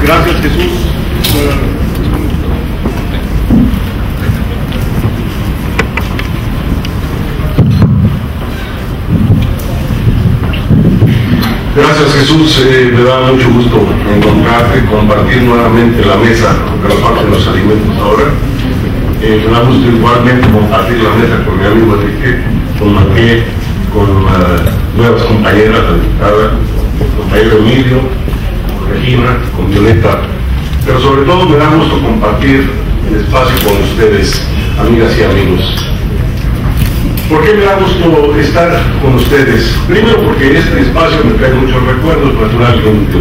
Gracias, Jesús. Gracias, Jesús. Me da mucho gusto encontrarte, compartir nuevamente la mesa, aunque nos faltan los alimentos ahora. Me da gusto igualmente compartir la mesa con mi amigo Enrique, con Maqué, con nuevas compañeras, la diputada, con el compañero Emilio, con Regina, con Violeta. Pero sobre todo me da gusto compartir el espacio con ustedes, amigas y amigos. ¿Por qué me da gusto estar con ustedes? Primero porque este espacio me trae muchos recuerdos, naturalmente.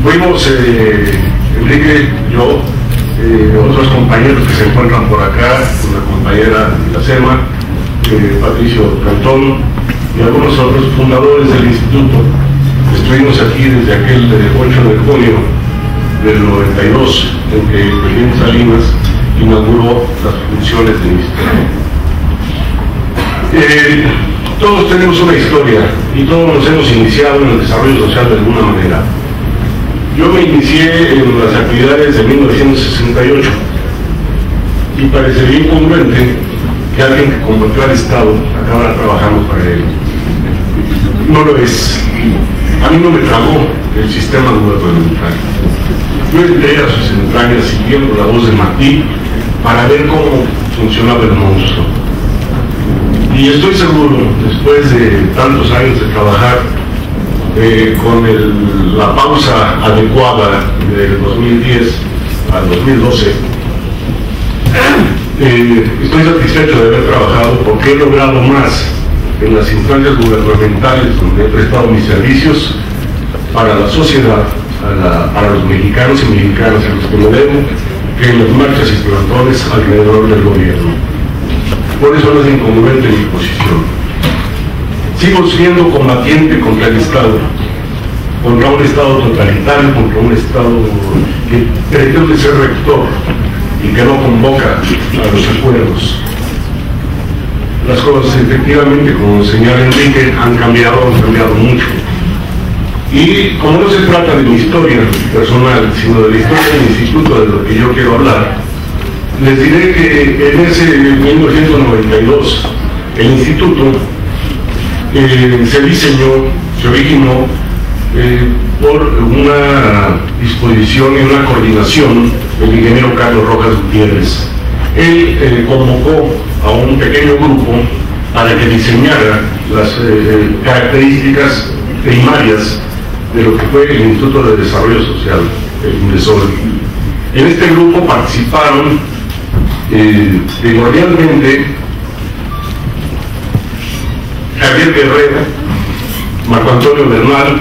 Fuimos, Enrique, yo, otros compañeros que se encuentran por acá, una compañera de la SEMA, Patricio Cantón, y algunos otros fundadores del instituto. Estuvimos aquí desde aquel 8 de junio del 92, en que el presidente Salinas inauguró las funciones del instituto. Todos tenemos una historia y todos nos hemos iniciado en el desarrollo social de alguna manera. Yo me inicié en las actividades de 1968 y parecería incongruente que alguien que combatió al Estado acabara trabajando para él. No lo es. A mí no me tragó el sistema gubernamental. Yo entré a sus entrañas siguiendo la voz de Martí para ver cómo funcionaba el monstruo. Y estoy seguro, después de tantos años de trabajar, con la pausa adecuada del 2010 al 2012, estoy satisfecho de haber trabajado porque he logrado más en las instancias gubernamentales donde he prestado mis servicios para la sociedad, para los mexicanos y mexicanas a los que me debo, que en las marchas y plantones alrededor del gobierno. Por eso no es incongruente mi posición. Sigo siendo combatiente contra el Estado, contra un Estado totalitario, contra un Estado que pretende ser rector y que no convoca a los acuerdos. Las cosas efectivamente, como señala Enrique, han cambiado mucho. Y como no se trata de mi historia personal, sino de la historia del instituto, de lo que yo quiero hablar, les diré que en ese 1992 el instituto se diseñó, se originó por una disposición y una coordinación del ingeniero Carlos Rojas Gutiérrez. Él convocó a un pequeño grupo para que diseñara las características primarias de lo que fue el Instituto de Desarrollo Social, el INDESOL. En este grupo participaron primordialmente Javier Guerrero, Marco Antonio Bernal,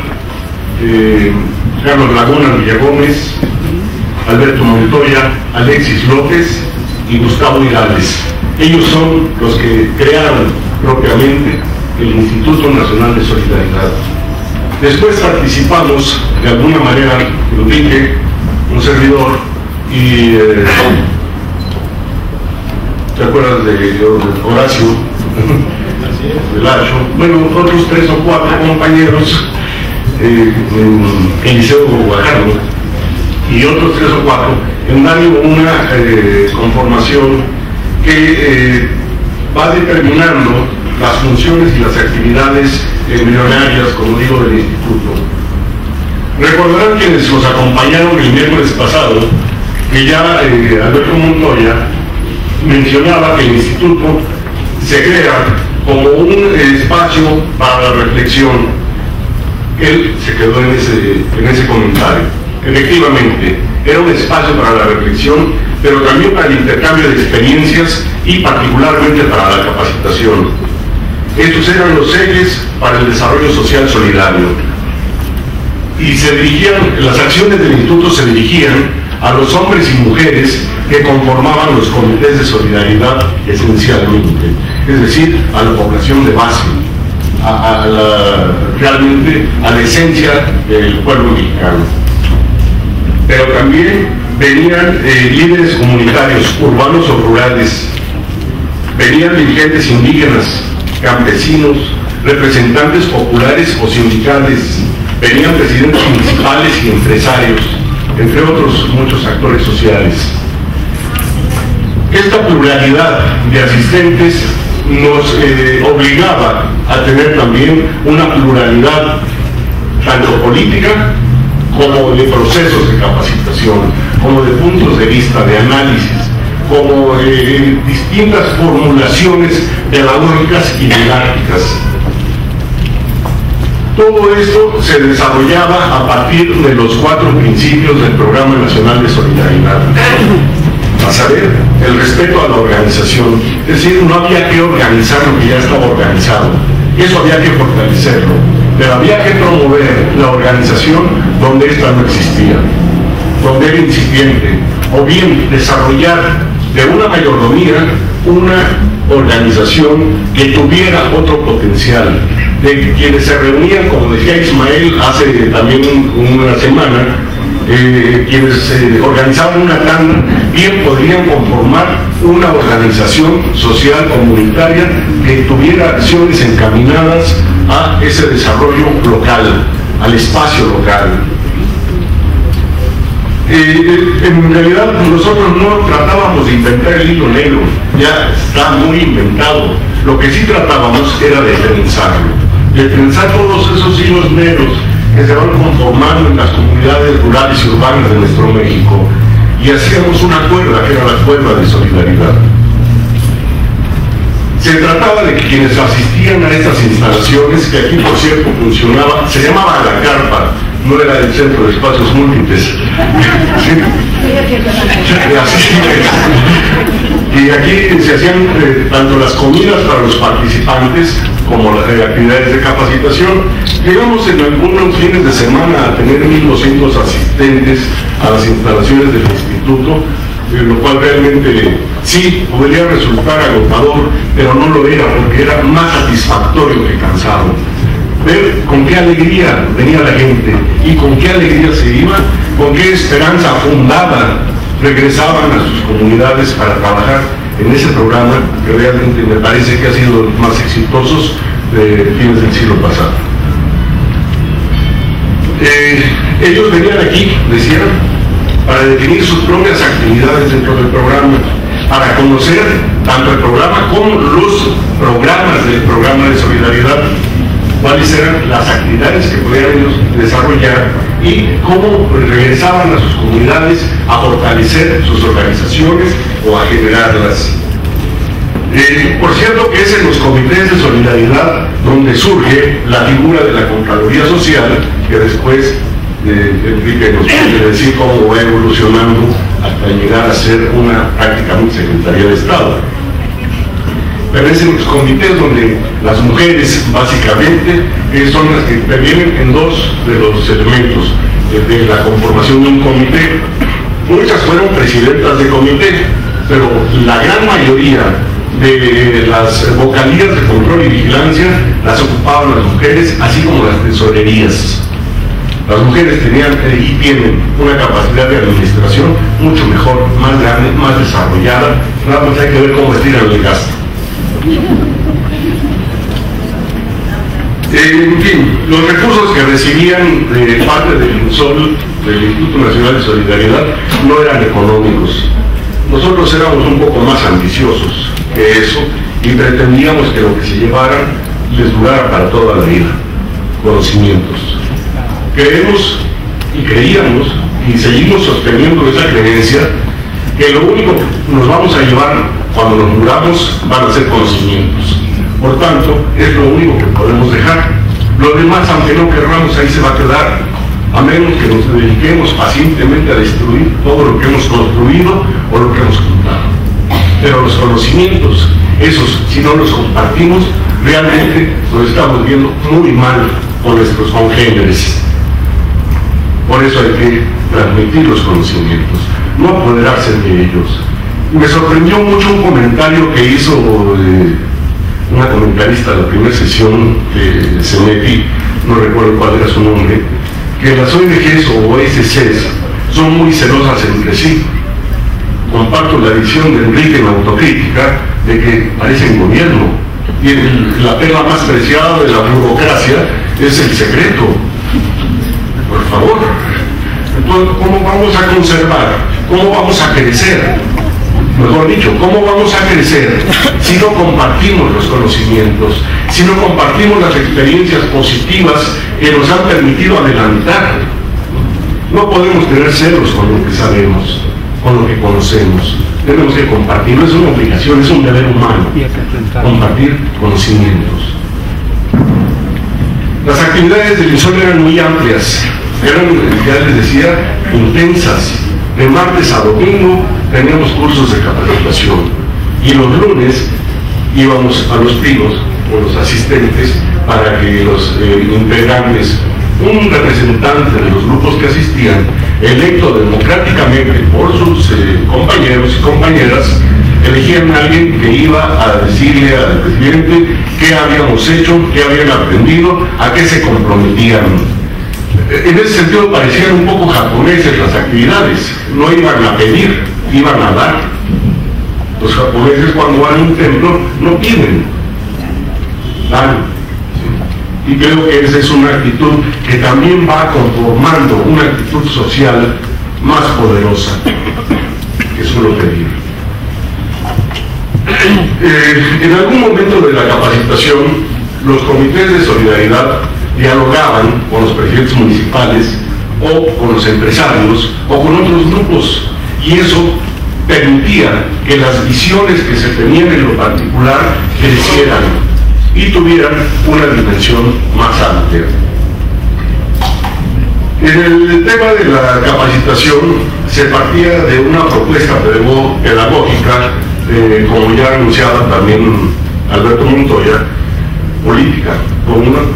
Carlos Laguna Villagómez, Alberto Montoya, Alexis López y Gustavo Hidalgues. Ellos son los que crearon propiamente el Instituto Nacional de Solidaridad. Después participamos de alguna manera, Enrique, un servidor, y ¿te acuerdas de Horacio? De Lacho. Bueno, otros 3 o 4 compañeros en el Liceo Guajardo y otros 3 o 4 en dar una conformación que va determinando las funciones y las actividades millonarias, como digo, del instituto. Recordarán quienes nos acompañaron el miércoles pasado que ya Alberto Montoya mencionaba que el instituto se crea como un espacio para la reflexión. Él se quedó en ese comentario. Efectivamente, era un espacio para la reflexión, pero también para el intercambio de experiencias y particularmente para la capacitación. Estos eran los ejes para el desarrollo social solidario. Y las acciones del instituto se dirigían a los hombres y mujeres que conformaban los comités de solidaridad esencialmente, es decir, a la población de base, realmente a la esencia del pueblo mexicano. Pero también venían líderes comunitarios, urbanos o rurales, venían dirigentes indígenas, campesinos, representantes populares o sindicales, venían presidentes municipales y empresarios, entre otros muchos actores sociales. Esta pluralidad de asistentes nos obligaba a tener también una pluralidad tanto política como de procesos de capacitación, como de puntos de vista, de análisis, como distintas formulaciones pedagógicas y didácticas. Todo esto se desarrollaba a partir de los 4 principios del Programa Nacional de Solidaridad. A saber, el respeto a la organización, es decir, no había que organizar lo que ya estaba organizado, eso había que fortalecerlo, pero había que promover la organización donde ésta no existía, donde era incipiente, o bien desarrollar de una mayordomía una organización que tuviera otro potencial, de quienes se reunían, como decía Ismael hace también una semana, quienes organizaban una tanda, bien podrían conformar una organización social comunitaria que tuviera acciones encaminadas a ese desarrollo local, al espacio local. En realidad nosotros no tratábamos de inventar el hilo negro, ya está muy inventado. Lo que sí tratábamos era de trenzar todos esos hilos negros que se van conformando en las comunidades rurales y urbanas de nuestro México, y hacíamos una cuerda que era la cuerda de solidaridad. Se trataba de que quienes asistían a estas instalaciones, que aquí por cierto funcionaba, se llamaba La Carpa, no era el Centro de Espacios Múltiples. Y aquí se hacían tanto las comidas para los participantes como las actividades de capacitación. Llegamos en algunos fines de semana a tener 1.200 asistentes a las instalaciones del instituto, lo cual realmente sí podría resultar agotador, pero no lo era, porque era más satisfactorio que cansado. Ver con qué alegría venía la gente y con qué alegría se iba, con qué esperanza fundada regresaban a sus comunidades para trabajar en ese programa que realmente me parece que ha sido de los más exitosos de fines del siglo pasado. Ellos venían aquí, decían, para definir sus propias actividades dentro del programa, para conocer tanto el programa como los programas del programa de solidaridad, cuáles eran las actividades que podían ellos desarrollar y cómo regresaban a sus comunidades a fortalecer sus organizaciones o a generarlas. Por cierto que es en los comités de solidaridad donde surge la figura de la Contraloría Social, que después Enrique nos puede decir cómo va evolucionando hasta llegar a ser una prácticamente Secretaría de Estado. Pero es en los comités donde las mujeres básicamente son las que intervienen en 2 de los elementos de la conformación de un comité. Muchas fueron presidentas de comité, pero la gran mayoría de las vocalías de control y vigilancia las ocupaban las mujeres, así como las tesorerías. Las mujeres tenían y tienen una capacidad de administración mucho mejor, más grande, más desarrollada. Nada más hay que ver cómo estiran el gasto. En fin, los recursos que recibían de parte del INSOL, del Instituto Nacional de Solidaridad, no eran económicos. Nosotros éramos un poco más ambiciosos que eso y pretendíamos que lo que se llevara les durara para toda la vida. Conocimientos. Creemos y creíamos y seguimos sosteniendo esa creencia que lo único que nos vamos a llevar cuando nos muramos van a ser conocimientos. Por tanto, es lo único que podemos dejar. Lo demás, aunque no querramos, ahí se va a quedar, a menos que nos dediquemos pacientemente a destruir todo lo que hemos construido o lo que hemos juntado. Pero los conocimientos, esos, si no los compartimos, realmente nos estamos viendo muy mal con nuestros congéneres. Por eso hay que transmitir los conocimientos, no apoderarse de ellos. Me sorprendió mucho un comentario que hizo una comentarista de la primera sesión de CENETI, no recuerdo cuál era su nombre, que las ONGs o OSCs son muy celosas entre sí. Comparto la visión de Enrique en la autocrítica de que parecen gobierno y la perla más preciada de la burocracia es el secreto. Por favor, Entonces, ¿cómo vamos a conservar? ¿Cómo vamos a crecer? Mejor dicho, ¿cómo vamos a crecer si no compartimos los conocimientos, si no compartimos las experiencias positivas que nos han permitido adelantar? No podemos tener celos con lo que sabemos, con lo que conocemos. Tenemos que compartirlo, es una obligación, es un deber humano, compartir conocimientos. Las actividades del INSOL eran muy amplias, eran, ya les decía, intensas. De martes a domingo teníamos cursos de capacitación y los lunes íbamos a los pinos con los asistentes para que los integrantes, un representante de los grupos que asistían, electo democráticamente por sus compañeros y compañeras, elegían a alguien que iba a decirle al presidente qué habíamos hecho, qué habían aprendido, a qué se comprometían. En ese sentido parecían un poco japoneses las actividades, no iban a pedir, iban a dar. Los japoneses cuando van a un templo no piden, dan. Y creo que esa es una actitud que también va conformando una actitud social más poderosa que solo pedir. En algún momento de la capacitación, los comités de solidaridad dialogaban con los presidentes municipales o con los empresarios o con otros grupos, y eso permitía que las visiones que se tenían en lo particular crecieran y tuvieran una dimensión más amplia. En el tema de la capacitación se partía de una propuesta pedagógica, como ya anunciaba también Alberto Montoya, política.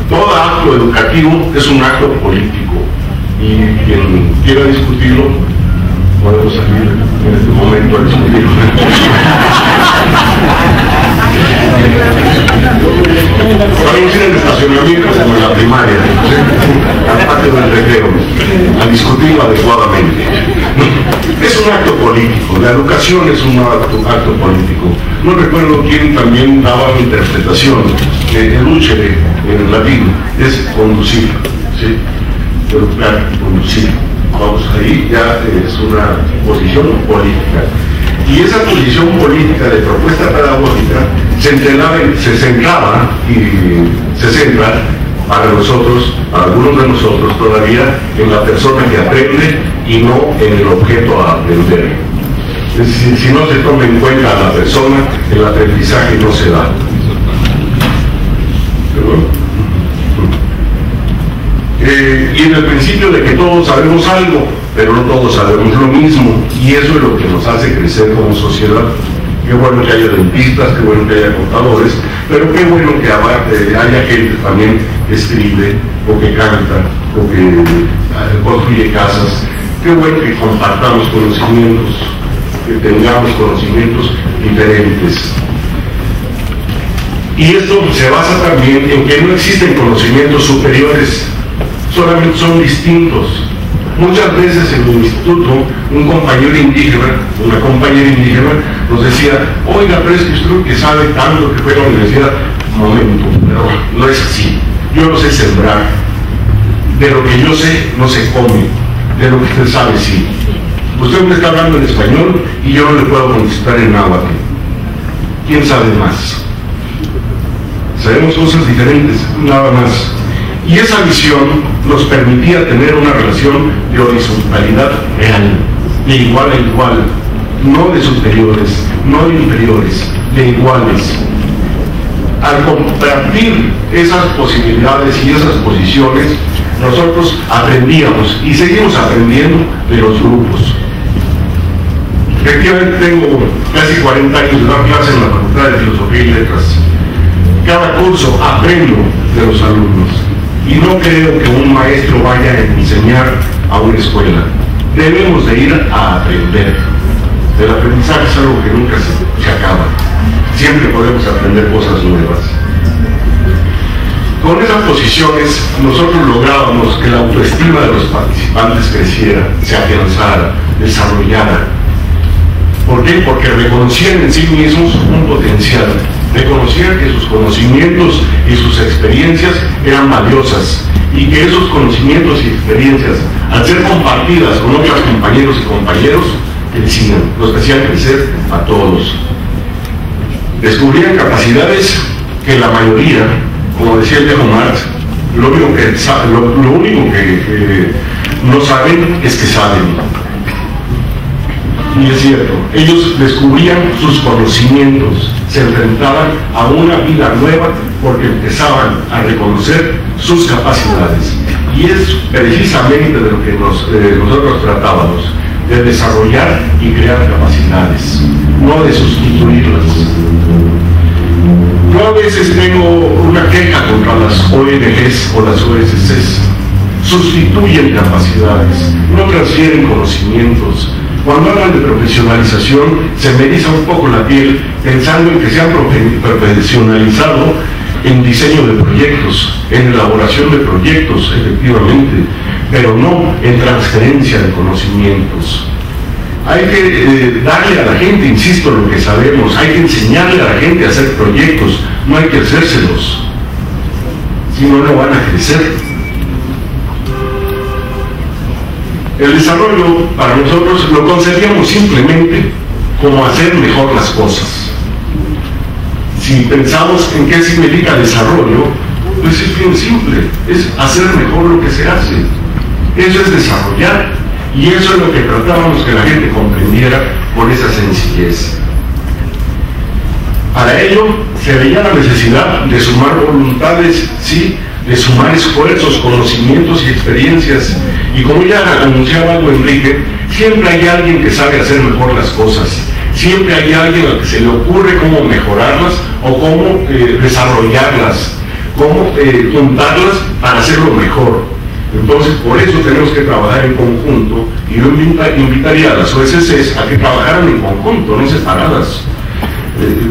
Todo acto educativo es un acto político, y quien quiera discutirlo, podemos salir en este momento a discutirlo. Podemos ir en estacionamiento como en la primaria, al patio del recreo, a discutirlo adecuadamente. Es un acto político, la educación es un acto político. No recuerdo quién también daba una interpretación, el luchere en latín es conducir, ¿sí? Educar, conducir. Vamos, ahí ya es una posición política. Y esa posición política de propuesta pedagógica se centraba y se centra para nosotros, para algunos de nosotros todavía, en la persona que aprende y no en el objeto a aprender. Es decir, si no se toma en cuenta a la persona, el aprendizaje no se da. Y en el principio de que todos sabemos algo, pero no todos sabemos lo mismo, y eso es lo que nos hace crecer como sociedad. Qué bueno que haya dentistas, qué bueno que haya contadores, pero qué bueno que haya gente también que escribe, o que canta, o que construye casas. Qué bueno que compartamos conocimientos, que tengamos conocimientos diferentes. Y esto se basa también en que no existen conocimientos superiores, solamente son distintos. Muchas veces en el instituto, un compañero indígena, una compañera indígena, nos decía, oiga, pero es que usted que sabe tanto que fue a la universidad. Momento, pero no es así. Yo no sé sembrar. De lo que yo sé, no se come. De lo que usted sabe, sí. Usted me está hablando en español y yo no le puedo contestar en náhuatl. ¿Quién sabe más? Sabemos cosas diferentes, nada más. Y esa visión nos permitía tener una relación de horizontalidad real, de igual a igual, no de superiores, no de inferiores, de iguales. Al compartir esas posibilidades y esas posiciones, nosotros aprendíamos y seguimos aprendiendo de los grupos. Efectivamente tengo casi 40 años de dar clase en la Facultad de Filosofía y Letras. Cada curso aprendo de los alumnos. Y no creo que un maestro vaya a enseñar a una escuela. Debemos de ir a aprender. El aprendizaje es algo que nunca se acaba. Siempre podemos aprender cosas nuevas. Con esas posiciones nosotros lográbamos que la autoestima de los participantes creciera, se afianzara, desarrollara. ¿Por qué? Porque reconocían en sí mismos un potencial, reconocían que sus conocimientos y sus experiencias eran valiosas y que esos conocimientos y experiencias, al ser compartidas con otros compañeros y compañeros, crecían, los hacían crecer a todos. Descubrían capacidades que la mayoría, como decía el viejo Marx, lo único que no saben es que saben. Y es cierto, ellos descubrían sus conocimientos, se enfrentaban a una vida nueva porque empezaban a reconocer sus capacidades. Y es precisamente de lo que nosotros tratábamos, de desarrollar y crear capacidades, no de sustituirlas. Yo a veces tengo una queja contra las ONGs o las OSCs. Sustituyen capacidades, no transfieren conocimientos. Cuando hablan de profesionalización, se me eriza un poco la piel pensando en que se han profesionalizado en diseño de proyectos, en elaboración de proyectos, efectivamente, pero no en transferencia de conocimientos. Hay que darle a la gente, insisto, lo que sabemos, hay que enseñarle a la gente a hacer proyectos, no hay que hacérselos, si no, no van a crecer. El desarrollo para nosotros lo concebíamos simplemente como hacer mejor las cosas. Si pensamos en qué significa desarrollo, pues es bien simple, es hacer mejor lo que se hace. Eso es desarrollar, y eso es lo que tratábamos que la gente comprendiera con esa sencillez. Para ello se veía la necesidad de sumar voluntades, sí, de sumar esfuerzos, conocimientos y experiencias. Y como ya anunciaba algo Enrique, siempre hay alguien que sabe hacer mejor las cosas. Siempre hay alguien al que se le ocurre cómo mejorarlas o cómo desarrollarlas, cómo juntarlas para hacerlo mejor. Entonces, por eso tenemos que trabajar en conjunto, y yo invitaría a las OSCs a que trabajaran en conjunto, no separadas.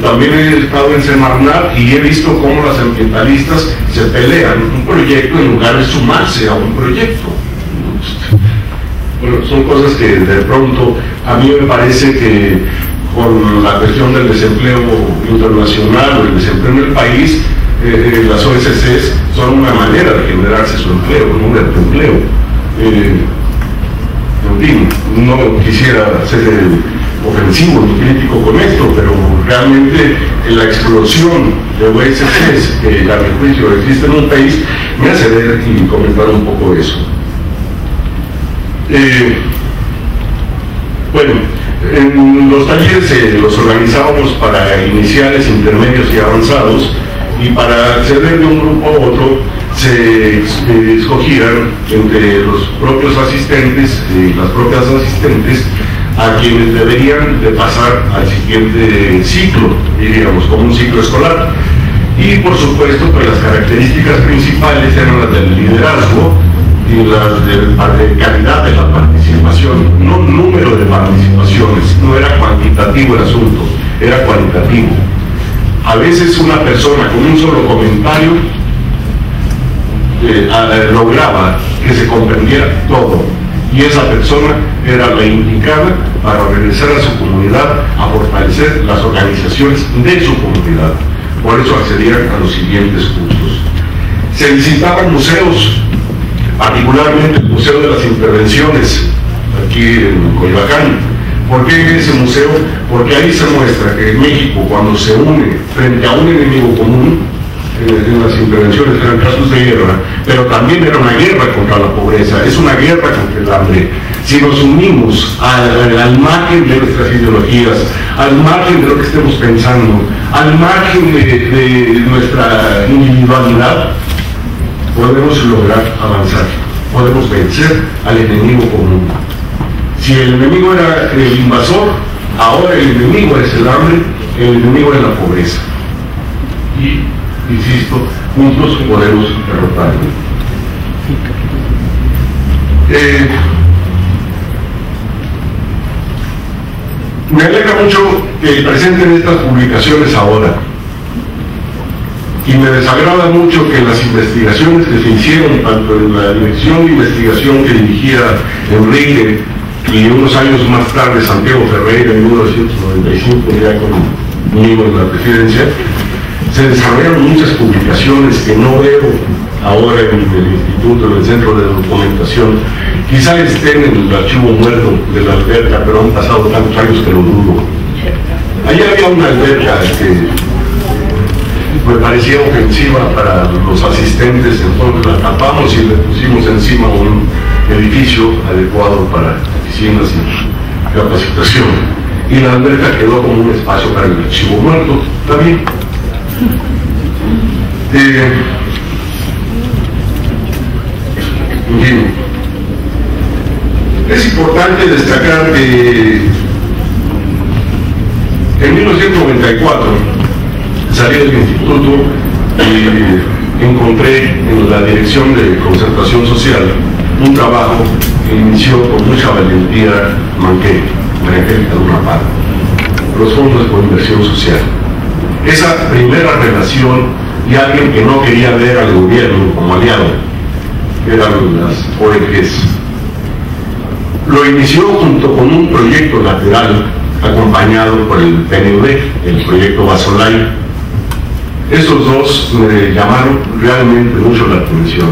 También he estado en Semarnat y he visto cómo las ambientalistas se pelean un proyecto en lugar de sumarse a un proyecto. Bueno, son cosas que de pronto a mí me parece que con la cuestión del desempleo internacional o el desempleo en el país, las OSCs son una manera de generarse su empleo, un empleo. En fin, no quisiera ser ofensivo ni crítico con esto, pero realmente la explosión de OSCs que a mi juicio existe en un país me hace ver y comentar un poco eso. Bueno, en los talleres los organizábamos para iniciales, intermedios y avanzados, y para acceder de un grupo a otro se escogían entre los propios asistentes y las propias asistentes a quienes deberían de pasar al siguiente ciclo, diríamos, como un ciclo escolar. Y por supuesto, pues las características principales eran las del liderazgo y las de calidad de la participación, no número de participaciones, no era cuantitativo el asunto, era cualitativo. A veces una persona con un solo comentario lograba que se comprendiera todo, y esa persona era la indicada para regresar a su comunidad a fortalecer las organizaciones de su comunidad. Por eso accedían a los siguientes cursos. Se visitaban museos, particularmente el Museo de las Intervenciones, aquí en Coyoacán. ¿Por qué ese museo? Porque ahí se muestra que México, cuando se une frente a un enemigo común, en las intervenciones eran casos de guerra, pero también era una guerra contra la pobreza, es una guerra contra el hambre. Si nos unimos al margen de nuestras ideologías, al margen de lo que estemos pensando, al margen de nuestra individualidad, podemos lograr avanzar, podemos vencer al enemigo común. Si el enemigo era el invasor, ahora el enemigo es el hambre, el enemigo es la pobreza. Y, insisto, juntos podemos derrotarlo. Me alegra mucho que presenten estas publicaciones ahora. Y me desagrada mucho que las investigaciones que se hicieron, tanto en la dirección de investigación que dirigía Enrique, y unos años más tarde Santiago Ferreira en 1995, ya conmigo en la presidencia, se desarrollaron muchas publicaciones que no veo ahora en el instituto, en el centro de documentación. Quizá estén en el archivo muerto de la alberca, pero han pasado tantos años que lo dudo. Allí había una alberca que me parecía ofensiva para los asistentes, entonces la tapamos y le pusimos encima un edificio adecuado para oficinas y capacitación. Y la alberca quedó como un espacio para el archivo muerto. ¿Está bien? Es importante destacar que en 1994 salí del instituto y encontré en la Dirección de Concertación Social un trabajo que inició con mucha valentía María Angélica Luna Parra, los fondos de coinversión social. Esa primera relación de alguien que no quería ver al gobierno como aliado, eran las ONGs. Lo inició junto con un proyecto lateral acompañado por el PNUD, el proyecto Basolay. Estos dos me llamaron realmente mucho la atención.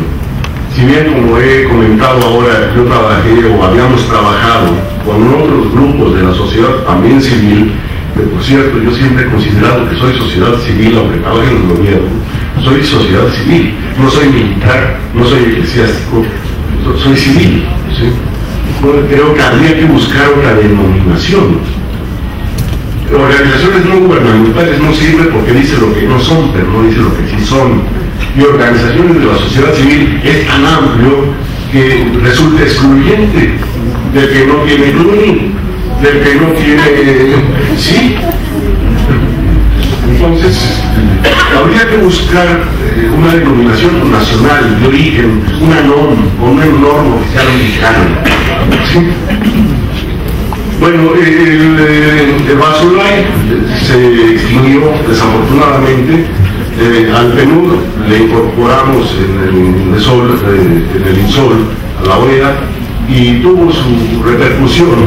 Si bien, como he comentado ahora, yo trabajé o habíamos trabajado con otros grupos de la sociedad también civil, que por cierto yo siempre he considerado que soy sociedad civil, aunque trabaje en el gobierno, soy sociedad civil, no soy militar, no soy eclesiástico, soy civil, ¿sí? Creo que habría que buscar otra denominación. Organizaciones no gubernamentales no sirve porque dice lo que no son, pero no dice lo que sí son. Y organizaciones de la sociedad civil es tan amplio que resulta excluyente del que no tiene CRUNY, del que no tiene... sí. Entonces, habría que buscar una denominación nacional de origen, una NOM, con una norma oficial mexicana. ¿Sí? Bueno, el Basolay se extinguió desafortunadamente. Al PNUD le incorporamos en el INSOL, a la OEA, y tuvo su repercusión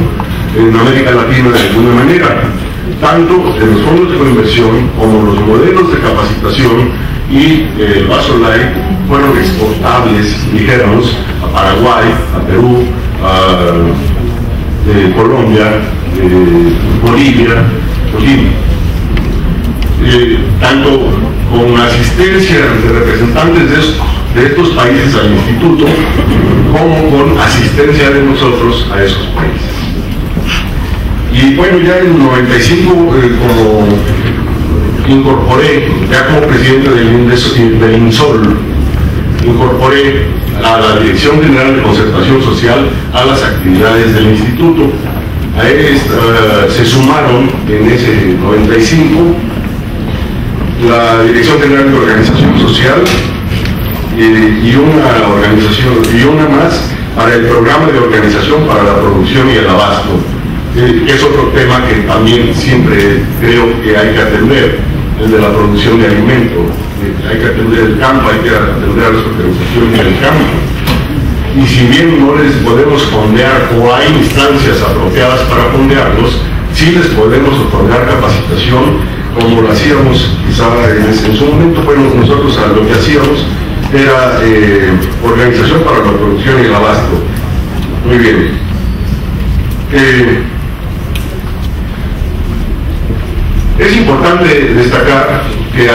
en América Latina de alguna manera, tanto en los fondos de coinversión como los modelos de capacitación, y el Basolay fueron exportables, dijéramos, a Paraguay, a Perú, a Colombia, Bolivia, tanto con asistencia de representantes de estos países al instituto, como con asistencia de nosotros a esos países. Y bueno, ya en el 95 como incorporé, ya como presidente del INSOL, incorporé a la Dirección General de Concertación Social a las actividades del instituto. A esta se sumaron en ese 95 la Dirección General de Organización Social y una organización y una más para el programa de organización para la producción y el abasto, que es otro tema que también siempre creo que hay que atender, el de la producción de alimentos. Hay que atender el campo, hay que atender a las organizaciones del campo. Y si bien no les podemos fondear o hay instancias apropiadas para fondearlos, sí les podemos otorgar capacitación, como lo hacíamos quizá en su momento. Bueno, nosotros lo que hacíamos era organización para la producción y el abasto. Muy bien. Es importante destacar que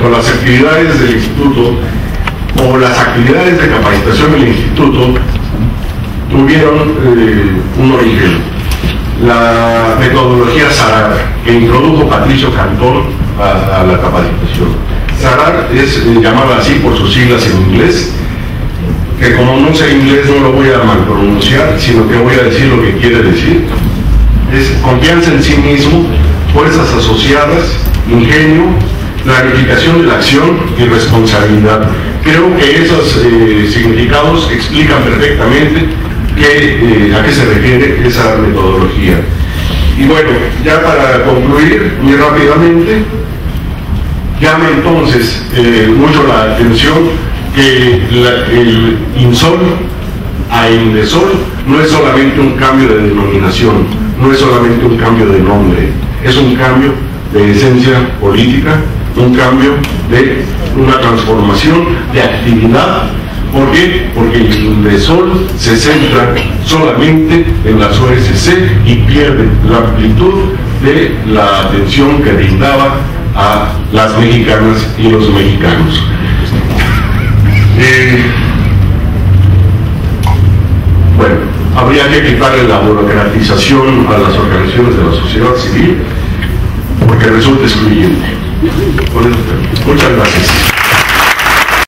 con las actividades del instituto o las actividades de capacitación del instituto tuvieron un origen. La metodología SARAR, que introdujo Patricio Cantón a la capacitación. SARAR es llamada así por sus siglas en inglés, que como no sé inglés no lo voy a mal pronunciar, sino que voy a decir lo que quiere decir. Es confianza en sí mismo, fuerzas asociadas, ingenio, planificación de la acción y responsabilidad. Creo que esos significados explican perfectamente a qué se refiere esa metodología. Y bueno, ya para concluir muy rápidamente, llama entonces mucho la atención que el INSOL a Indesol no es solamente un cambio de denominación, no es solamente un cambio de nombre, es un cambio de esencia política, un cambio de una transformación de actividad. ¿Por qué? Porque Indesol se centra solamente en las OSC y pierde la amplitud de la atención que brindaba a las mexicanas y los mexicanos. Bueno, habría que quitarle la burocratización a las organizaciones de la sociedad civil porque resulta excluyente. Muchas gracias.